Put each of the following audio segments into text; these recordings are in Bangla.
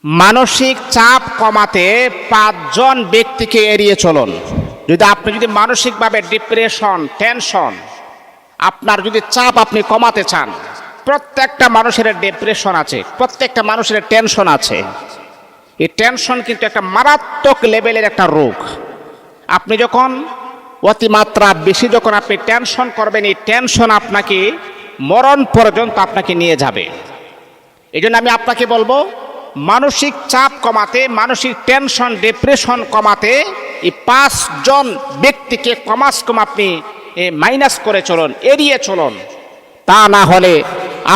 মানসিক চাপ কমাতে 5 জন ব্যক্তিকে এড়িয়ে চলুন। যদি মানসিকভাবে ডিপ্রেশন, টেনশন, আপনার যদি চাপ আপনি কমাতে চান, প্রত্যেকটা মানুষের ডিপ্রেশন আছে, প্রত্যেকটা মানুষের টেনশন আছে। এই টেনশন কিন্তু একটা মারাত্মক লেভেলের একটা রোগ। আপনি যখন অতিমাত্রা বেশি যখন আপনি টেনশন করবেন, এই টেনশন আপনাকে মরণ পর্যন্ত আপনাকে নিয়ে যাবে। এই জন্য আমি আপনাকে বলবো, মানসিক চাপ কমাতে, মানসিক টেনশন, ডিপ্রেশন কমাতে এই 5 জন ব্যক্তিকে কমাস কম আপনি মাইনাস করে চলুন, এড়িয়ে চলুন। তা না হলে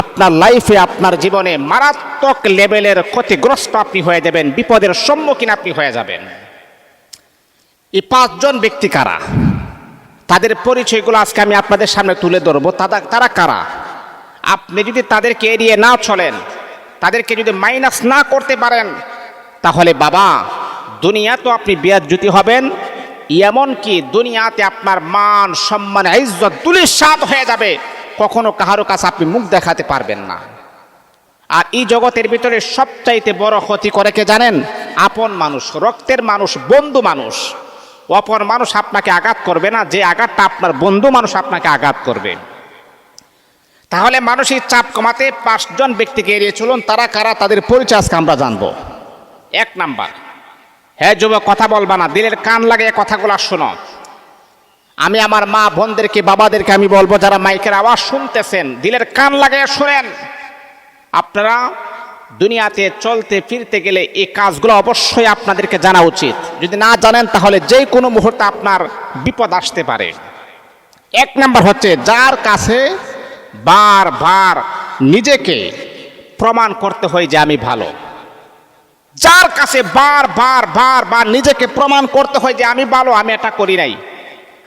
আপনার লাইফে, আপনার জীবনে মারাত্মক লেভেলের ক্ষতিগ্রস্ত আপনি হয়ে যাবেন, বিপদের সম্মুখীন আপনি হয়ে যাবেন। এই 5 জন ব্যক্তি কারা, তাদের পরিচয়গুলো আজকে আমি আপনাদের সামনে তুলে ধরবো। তারা কারা? আপনি যদি তাদেরকে এড়িয়ে না চলেন, তাদেরকে যদি মাইনাস না করতে পারেন, তাহলে বাবা দুনিয়া তো আপনি বেয়াজ্জতি হবেন, এমনকি দুনিয়াতে আপনার মান, সম্মান, ইজ্জত ধূলিসাৎ হয়ে যাবে। কখনো কাহারো কাছে আপনি মুখ দেখাতে পারবেন না। আর এই জগতের ভিতরে সবচাইতে বড় ক্ষতি করে কে জানেন? আপন মানুষ, রক্তের মানুষ, বন্ধু মানুষ। অপর মানুষ আপনাকে আঘাত করবে না, যে আঘাতটা আপনার বন্ধু মানুষ আপনাকে আঘাত করবে। তাহলে মানসিক চাপ কমাতে 5 জন ব্যক্তিকে এড়িয়ে চলুন। তারা কারা, তাদের পরিচয় আজকে আমরা জানবো। 1 নাম্বার, হ্যাঁ যুবক কথা বলবা না, দিলের কান লাগিয়ে কথাগুলো শোনো। আমি আমার মা বোনদেরকে, বাবাদেরকে আমি বলবো, যারা মাইকের আওয়াজ শুনতেছেন, দিলের কান লাগিয়ে শুনেন। আপনারা দুনিয়াতে চলতে ফিরতে গেলে এই কাজগুলো অবশ্যই আপনাদেরকে জানা উচিত। যদি না জানেন তাহলে যে কোনো মুহূর্তে আপনার বিপদ আসতে পারে। 1 নাম্বার হচ্ছে, যার কাছে বারবার নিজেকে প্রমাণ করতে হয় যে আমি ভালো। যার কাছে বারবার নিজেকে প্রমাণ করতে হয় যে আমি ভালো, আমি এটা করি নাই,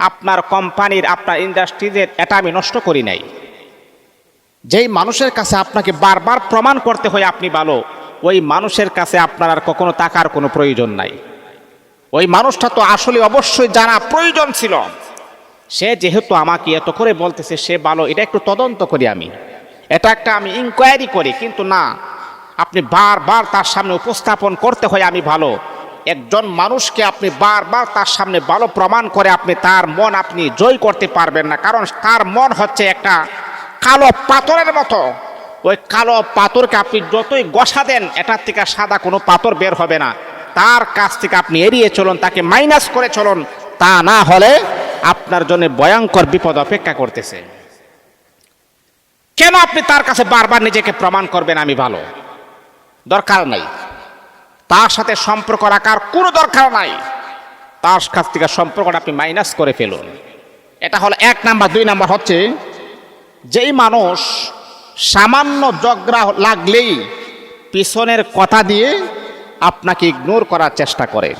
আপনার কোম্পানির, আপনার ইন্ডাস্ট্রিজের এটা আমি নষ্ট করি নাই। যেই মানুষের কাছে আপনাকে বারবার প্রমাণ করতে হয় আপনি ভালো, ওই মানুষের কাছে আপনার আর কখনো টাকার কোনো প্রয়োজন নাই। ওই মানুষটা তো আসলে অবশ্যই জানা প্রয়োজন ছিল, সে যেহেতু আমাকে এত করে বলতেছে সে ভালো, এটা একটু তদন্ত করি, আমি এটা একটা আমি ইনকোয়ারি করি। কিন্তু না, আপনি বারবার তার সামনে উপস্থাপন করতে হয় আমি ভালো। একজন মানুষকে আপনি বারবার তার সামনে ভালো প্রমাণ করে আপনি তার মন আপনি জয় করতে পারবেন না, কারণ তার মন হচ্ছে একটা কালো পাথরের মতো। ওই কালো পাথরকে আপনি যতই গসা দেন, এটার থেকে সাদা কোনো পাথর বের হবে না। তার কাছ থেকে আপনি এড়িয়ে চলুন, তাকে মাইনাস করে চলুন। তা না হলে আপনার জন্য ভয়ঙ্কর বিপদ অপেক্ষা করতেছে। কেন আপনি তার কাছে বারবার নিজেকে প্রমাণ করবেন আমি ভালো? দরকার নাই, তার সাথে সম্পর্ক রাখার কোনো দরকার নাই। তার কাছ থেকে সম্পর্কটা আপনি মাইনাস করে ফেলুন। এটা হলো 1 নাম্বার। 2 নাম্বার হচ্ছে, যেই মানুষ সামান্য ঝগড়া লাগলেই পিছনের কথা দিয়ে আপনাকে ইগনোর করার চেষ্টা করে।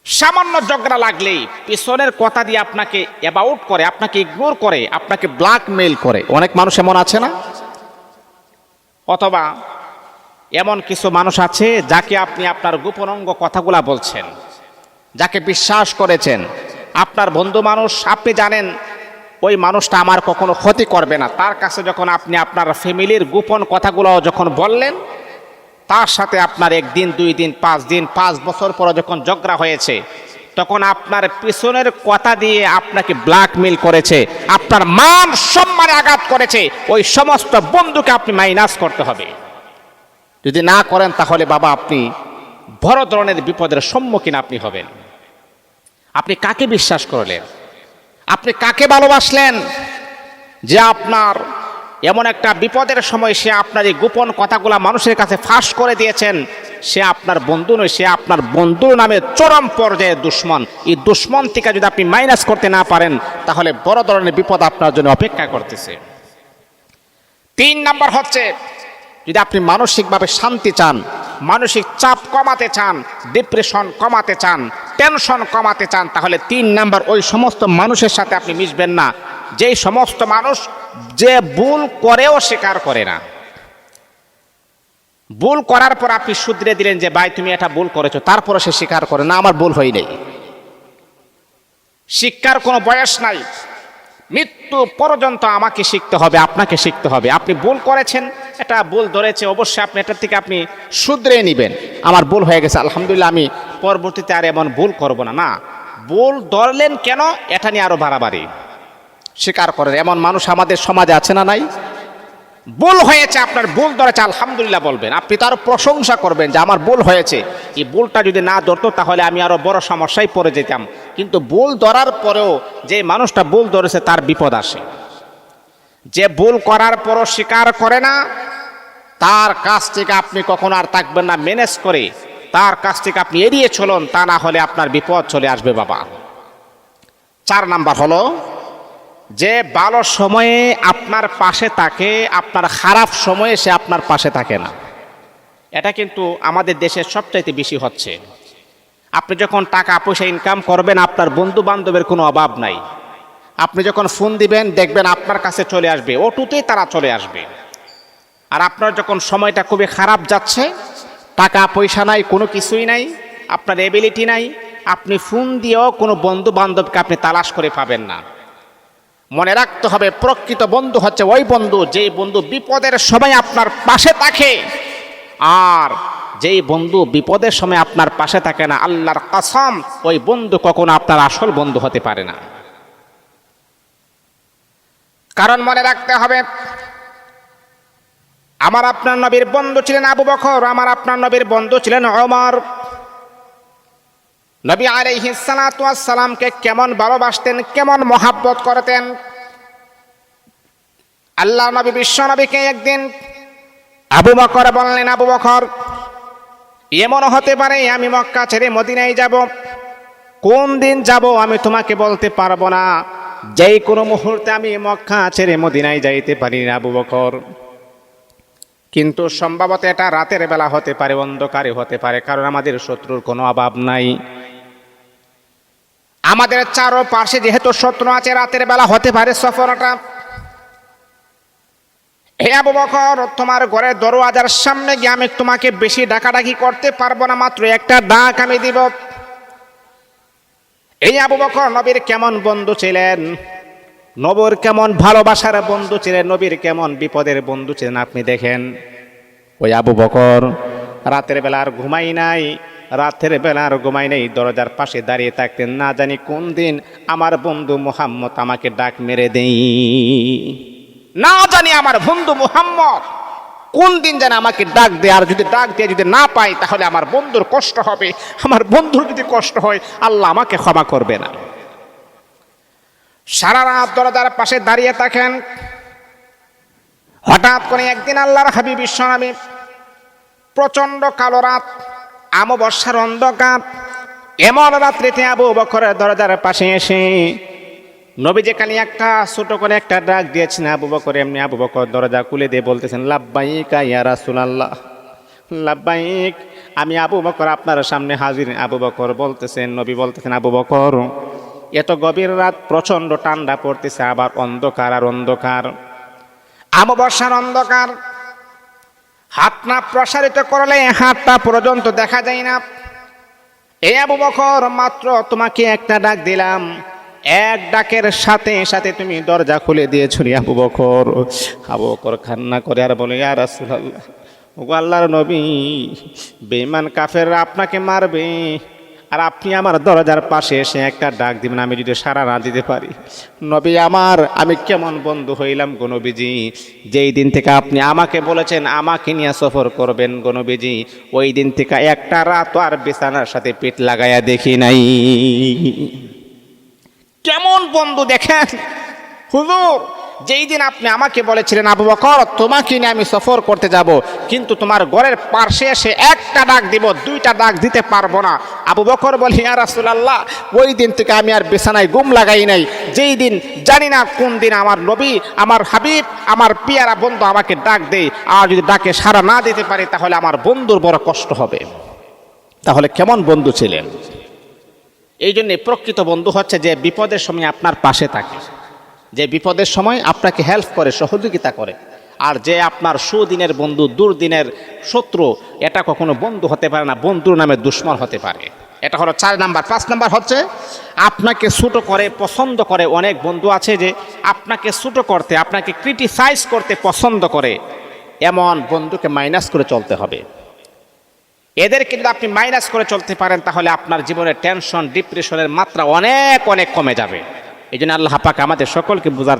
সামান্য ঝগড়া লাগলেই পিছনের কথা দিয়ে আপনাকে অ্যাবাউট করে, আপনাকে ইগনোর করে, আপনাকে ব্ল্যাকমেইল করে। অনেক মানুষ এমন আছে না? অথবা এমন কিছু মানুষ আছে যাকে আপনি আপনার গোপনাঙ্গ কথাগুলা বলছেন, যাকে বিশ্বাস করেছেন, আপনার বন্ধু মানুষ, আপনি জানেন ওই মানুষটা আমার কখনো ক্ষতি করবে না। তার কাছে যখন আপনি আপনার ফ্যামিলির গোপন কথাগুলো যখন বললেন, তার সাথে আপনার 1 দিন, 2 দিন, 5 দিন, 5 বছর পরে যখন ঝগড়া হয়েছে, তখন আপনার পিছনের কথা দিয়ে আপনাকে ব্ল্যাকমেইল করেছে, আপনার মান সম্মানে আঘাত করেছে। ওই সমস্ত বন্ধুকে আপনি মাইনাস করতে হবে। যদি না করেন তাহলে বাবা আপনি বড় ধরনের বিপদের সম্মুখীন আপনি হবেন। আপনি কাকে বিশ্বাস করলেন? আপনি কাকে ভালোবাসলেন যে আপনার এমন একটা বিপদের সময় সে আপনার এই গোপন কথাগুলা মানুষের কাছে ফাঁস করে দিয়েছেন? সে আপনার বন্ধু নয়, সে আপনার বন্ধুর নামে চরম পর্যায়ে দুশ্মন। এই দুশ্মন থেকে যদি আপনি মাইনাস করতে না পারেন, তাহলে বড় ধরনের বিপদ আপনার জন্য অপেক্ষা করতেছে। 3 নাম্বার হচ্ছে, যদি আপনি মানসিকভাবে শান্তি চান, মানসিক চাপ কমাতে চান, ডিপ্রেশন কমাতে চান, টেনশন কমাতে চান, তাহলে 3 নাম্বার, ওই সমস্ত মানুষের সাথে আপনি মিশবেন না যেই সমস্ত মানুষ যে ভুল করেও স্বীকার করে না। ভুল করার পর আপনি শুধরে দিলেন যে ভাই তুমি এটা ভুল করেছো, তারপরে সে স্বীকার করে না আমার ভুল হয় নাই। শিক্ষার কোনো বয়স নাই, মৃত্যু পর্যন্ত আমাকে শিখতে হবে, আপনাকে শিখতে হবে। আপনি ভুল করেছেন, এটা ভুল ধরেছে, অবশ্যই আপনি এটার থেকে আপনি শুধরে নেবেন, আমার ভুল হয়ে গেছে, আলহামদুলিল্লাহ আমি পরবর্তীতে আর এমন ভুল করব না। না, ভুল ধরলেন কেন এটা নিয়ে আরো বাড়াবাড়ি স্বীকার করেন, এমন মানুষ আমাদের সমাজে আছে না নাই? ভুল হয়েছে, আপনার ভুল ধরেছে, আলহামদুলিল্লাহ বলবেন, আপনি তার প্রশংসা করবেন যে আমার ভুল হয়েছে, এই ভুলটা যদি না ধরতো তাহলে আমি আরো বড় সমস্যায় পড়ে যেতাম। কিন্তু ভুল ধরার পরেও যে মানুষটা ভুল ধরেছে তার বিপদ আসে। যে ভুল করার পরও স্বীকার করে না, তার কাছ থেকে আপনি কখনো আর থাকবেন না ম্যানেজ করে, তার কাছ থেকে আপনি এড়িয়ে চলুন, তা না হলে আপনার বিপদ চলে আসবে বাবা। 4 নাম্বার হলো যে ভালো সময়ে আপনার পাশে থাকে, আপনার খারাপ সময়ে সে আপনার পাশে থাকে না। এটা কিন্তু আমাদের দেশে সবচাইতে বেশি হচ্ছে। আপনি যখন টাকা পয়সা ইনকাম করবেন, আপনার বন্ধু বান্ধবের কোনো অভাব নাই। আপনি যখন ফোন দিবেন দেখবেন আপনার কাছে চলে আসবে, অটোতেই তারা চলে আসবে। আর আপনার যখন সময়টা খুবই খারাপ যাচ্ছে, টাকা পয়সা নাই, কোনো কিছুই নাই, আপনার এবিলিটি নাই, আপনি ফোন দিয়েও কোনো বন্ধু বান্ধবকে আপনি তালাশ করে পাবেন না। মনে রাখতে হবে, প্রকৃত বন্ধু হচ্ছে ওই বন্ধু যেই বন্ধু বিপদের সময় আপনার পাশে থাকে, আর যেই বন্ধু বিপদের সময় আপনার পাশে থাকে না, আল্লাহর কসম ওই বন্ধু কখনো আপনার আসল বন্ধু হতে পারে না। কারণ মনে রাখতে হবে, আমার আপনার নবীর বন্ধু ছিলেন আবু বকর, আমার আপনার নবীর বন্ধু ছিলেন ওমর। নবী আলাইহিস সালাতু ওয়াস সালামকে কেমন ভালোবাসতেন, কেমন মহাব্বত করতেন। আল্লাহ নবী বিশ্ব নবীকে একদিন আবু বকর বললেন, আবু বকর, এমন হতে পারে আমি মক্কা ছেড়ে মদিনায় যাব, কোন দিন যাব আমি তোমাকে বলতে পারবো না, যেই কোনো মুহূর্তে আমি মক্কা ছেড়ে মদিনায় যাইতে পারি না আবু বকর। কিন্তু সম্ভবত এটা রাতের বেলা হতে পারে, অন্ধকারে হতে পারে, কারণ আমাদের শত্রুর কোনো অভাব নাই। আমাদের চারপাশে যেহেতু শত্রু আছে, রাতের বেলা হতে পারে সফরটা। হে আবু বকর, তোমার ঘরের দরওয়াজার সামনে গিয়ে আমি তোমাকে বেশি ডাকাডাকি করতে পারবো না, মাত্র একটা ডাক আমি দিব। এই আবু বকর নবীর কেমন বন্ধু ছিলেন, নবীর কেমন ভালোবাসার বন্ধু ছিলেন, নবীর কেমন বিপদের বন্ধু ছিলেন আপনি দেখেন। ওই আবু বকর রাতের বেলা আর ঘুমাই নাই, রাতের বেলা আর ঘুমাই নাই, দরজার পাশে দাঁড়িয়ে থাকতেন, না জানি কোন দিন আমার বন্ধু মুহাম্মদ আমাকে ডাক মেরে দেই, না জানি আমার বন্ধু মুহাম্মদ কোন দিন যেন আমাকে ডাক দেয়, আর যদি ডাক দিয়ে যদি না পাই তাহলে আমার বন্ধুর কষ্ট হবে, আমার বন্ধুর যদি কষ্ট হয় আল্লাহ আমাকে ক্ষমা করবে না। সারা রাত দরজার পাশে দাঁড়িয়ে থাকেন। হঠাৎ করে একদিন আল্লাহর হাবিব বিশ্বনবী, প্রচন্ড কালো রাত, অমাবস্যার অন্ধকার, এমন রাত্রিতে আবু বকরের দরজার পাশে এসে নবীজি খালি একটা ছোট করে একটা ডাক দিয়েছেন আবু বকর, এমনি আবু বকর দরজা খুলে দিয়ে বলতেছেন, লাব্বাইক ইয়া রাসূলুল্লাহ, লাব্বাইক, আমি আবু বকর আপনার সামনে হাজির। আবু বকর বলতেছেন, নবী বলতেছেন, আবু বকর এত গভীর রাত, প্রচন্ড ঠান্ডা পড়তেছে, আবার অন্ধকার আর অন্ধকার, অমাবস্যার অন্ধকার, হাত না প্রসারিত করলে হাতটা পর্যন্ত দেখা যায় না। এই আবু বকর মাত্র তোমাকে একটা ডাক দিলাম, এক ডাকের সাথে সাথে তুমি দরজা খুলে দিয়েছ রে আবু বকর। আবু বকর কান্না করে আর বলে, ইয়া রাসূলুল্লাহ, ওগো আল্লাহর নবী, বেঈমান কাফেররা আপনাকে মারবে, আর আপনি আমার দরজার পাশে এসে একটা ডাক দিবেন, আমি যদি সাড়া না দিতে পারি, নবী আমার, আমি কেমন বন্ধু হইলাম গো নবীজি। যেই দিন থেকে আপনি আমাকে বলেছেন আমাকে নিয়ে সফর করবেন গো নবীজি, ওই দিন থেকে একটা রাত আর বিছানার সাথে পিঠ লাগাইয়া দেখি নাই। কেমন বন্ধু দেখেন হুজুর, যেই দিন আপনি আমাকে বলেছিলেন আবু বকর তোমাকে নিয়ে আমি সফর করতে যাব, কিন্তু তোমার ঘরের পাশে এসে একটা ডাক দিব, দুইটা ডাক দিতে পারবো না। আবু বকর বলে, ইয়া রাসূলুল্লাহ, ওই দিন থেকে আমি আর বিছানায় ঘুম লাগাই নাই, যেই দিন জানি না কোন দিন আমার নবী, আমার হাবিব, আমার পিয়ারা বন্ধু আমাকে ডাক দেয়, আর যদি ডাকে সাড়া না দিতে পারি তাহলে আমার বন্ধুর বড় কষ্ট হবে। তাহলে কেমন বন্ধু ছিলেন? এই জন্যে প্রকৃত বন্ধু হচ্ছে যে বিপদের সময় আপনার পাশে থাকে, যে বিপদের সময় আপনাকে হেল্প করে, সহযোগিতা করে। আর যে আপনার সুদিনের বন্ধু দুর্দিনের শত্রু, এটা কখনো বন্ধু হতে পারে না, বন্ধুর নামে দুশ্মন হতে পারে। এটা হলো 4 নাম্বার। 5 নাম্বার হচ্ছে আপনাকে ছোট করে পছন্দ করে। অনেক বন্ধু আছে যে আপনাকে ছোট করতে, আপনাকে ক্রিটিসাইজ করতে পছন্দ করে, এমন বন্ধুকে মাইনাস করে চলতে হবে। এদেরকে যদি আপনি মাইনাস করে চলতে পারেন তাহলে আপনার জীবনের টেনশন ডিপ্রেশনের মাত্রা অনেক অনেক কমে যাবে। এই জন্য আল্লাহ পাক আমাদের সকলকে বুঝার